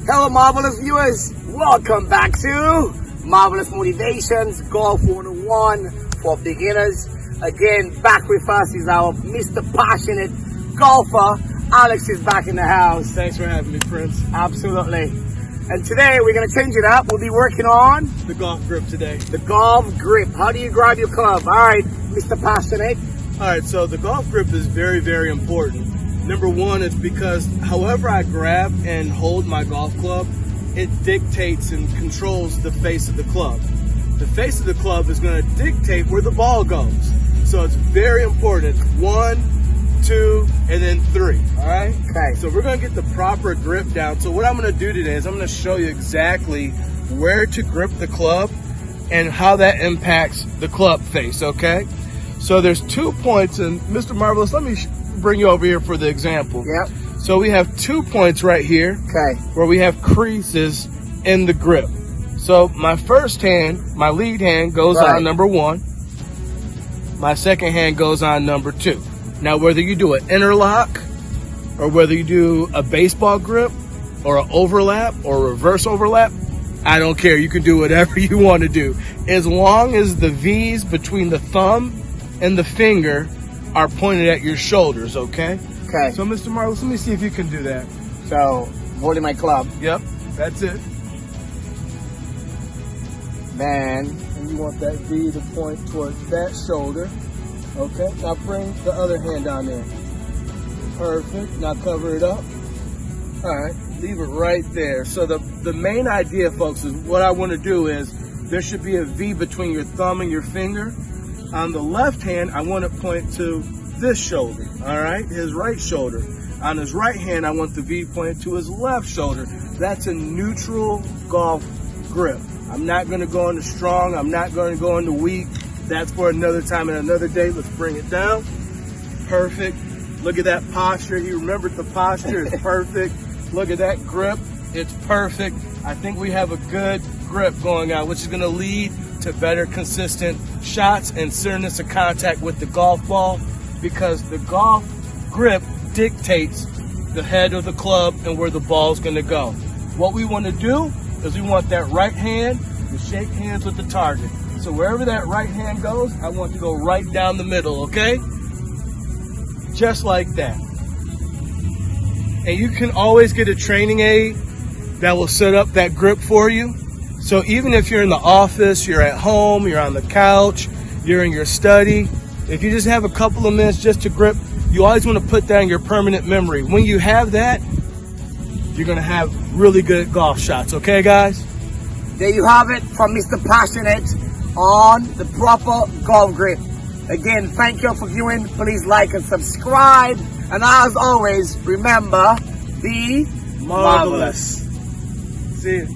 Hello, Marvelous viewers. Welcome back to Marvelous Motivations Golf 101 for beginners. Again, back with us is our Mr. Passionate golfer. Alex is back in the house. Thanks for having me, Prince. Absolutely. And today we're going to change it up. We'll be working on The golf grip today. the golf grip. How do you grab your club? All right, Mr. Passionate. All right, so the golf grip is very, very important. Number one, it's because however I grab and hold my golf club, it dictates and controls the face of the club. The face of the club is going to dictate where the ball goes. So it's very important. It's 1, 2, and then 3. All right? Okay. So we're going to get the proper grip down. So what I'm going to do today is I'm going to show you exactly where to grip the club and how that impacts the club face, okay? So there's 2 points, and Mr. Marvelous, let me bring you over here for the example. Yep. So we have 2 points right here Okay. where we have creases in the grip. So my first hand, my lead hand goes Right. on number 1. My second hand goes on number 2. Now whether you do an interlock or whether you do a baseball grip or an overlap or a reverse overlap, I don't care. You can do whatever you want to do. As long as the V's between the thumb and the finger are pointed at your shoulders, okay? Okay. So Mr. Marvelous, let me see if you can do that. So, holding my club. Yep, that's it. Then, And you want that V to point towards that shoulder. Okay, now bring the other hand on there. Perfect, now cover it up. All right, leave it right there. So the main idea, folks, is what I want to do is there should be a V between your thumb and your finger. On the left hand, I want to point to this shoulder, all right, his right shoulder. On his right hand, I want the V point to his left shoulder. That's a neutral golf grip. I'm not going to go into strong. I'm not going to go into weak. That's for another time and another day. Let's bring it down. Perfect. Look at that posture. He remembered the posture. It's perfect. Look at that grip. It's perfect. I think we have a good grip going on, which is going to lead to better consistent shots and certainness of contact with the golf ball, because the golf grip dictates the head of the club and where the ball is going to go. What we want to do is we want that right hand to shake hands with the target. So wherever that right hand goes, I want to go right down the middle, okay? Just like that. And you can always get a training aid that will set up that grip for you. So even if you're in the office, you're at home, you're on the couch, you're in your study, if you just have a couple of minutes just to grip, you always want to put that in your permanent memory. When you have that, you're going to have really good golf shots. Okay, guys? there you have it from Mr. Passionate on the proper golf grip. Again, thank you for viewing. Please like and subscribe. And as always, remember, be marvelous. See you.